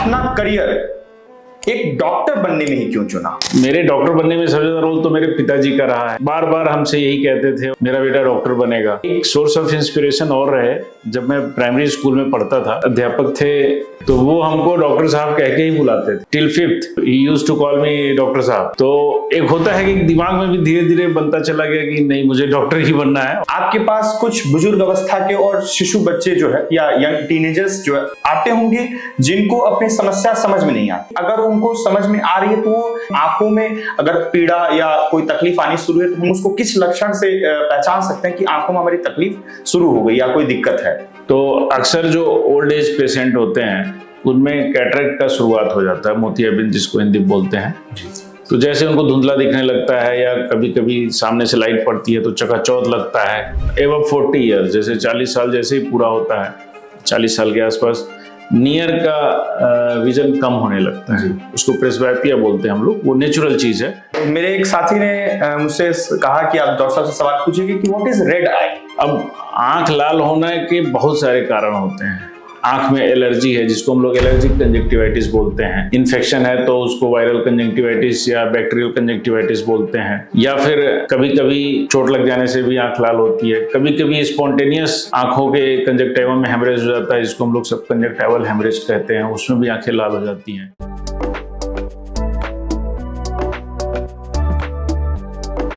अपना करियर एक डॉक्टर बनने में ही क्यों चुना? मेरे डॉक्टर बनने में सबसे ज्यादा रोल तो मेरे पिताजी का रहा है। बार बार हमसे यही कहते थे मेरा बेटा डॉक्टर बनेगा। एक सोर्स ऑफ इंस्पिरेशन और रहे, जब मैं प्राइमरी स्कूल में पढ़ता था, अध्यापक थे तो वो हमको डॉक्टर साहब कह के ही बुलाते थे। Till 5th he used to call me doctor साहब। तो एक होता है कि दिमाग में भी धीरे धीरे बनता चला गया कि नहीं, मुझे डॉक्टर ही बनना है। आपके पास कुछ बुजुर्ग अवस्था के और शिशु बच्चे जो है या यंग टीनेजर्स जो है आते होंगे जिनको अपनी समस्या समझ में नहीं आती। अगर उनको समझ में आ रही है तो वो आंखों में अगर पीड़ा या कोई तकलीफ आनी शुरू है तो हम उसको किस लक्षण से पहचान सकते हैं कि आंखों में हमारी तकलीफ शुरू हो गई या कोई दिक्कत है? तो अक्सर जो ओल्ड एज पेशेंट होते हैं उनमें कैटरेक्ट का शुरुआत हो जाता है, मोतियाबिंद जिसको हिंदी में बोलते हैं। तो जैसे उनको धुंधला दिखने लगता है या कभी कभी सामने से लाइट पड़ती है तो चकाचौंध लगता है। एबव 40 ईयर्स, जैसे 40 साल जैसे ही पूरा होता है, 40 साल के आसपास नियर का विजन कम होने लगता है। उसको प्रेसबायोपिया बोलते हैं हम लोग, वो नेचुरल चीज है। मेरे एक साथी ने मुझसे कहा कि आप डॉक्टर साहब से सवाल पूछिए कि व्हाट इज रेड आई। अब आंख लाल होने के बहुत सारे कारण होते हैं। आंख में एलर्जी है जिसको हम लोग एलर्जिक कंजक्टिवाइटिस बोलते हैं। इन्फेक्शन है तो उसको वायरल कंजक्टिवाइटिस या बैक्टीरियल कंजक्टिवाइटिस बोलते हैं। या फिर कभी कभी चोट लग जाने से भी आंख लाल होती है। कभी कभी स्पॉन्टेनियस आंखों के कंजक्टिवा में हेमरेज हो जाता है जिसको हम लोग सब कंजक्टिवल हेमरेज कहते हैं, उसमें भी आंखें लाल हो जाती हैं।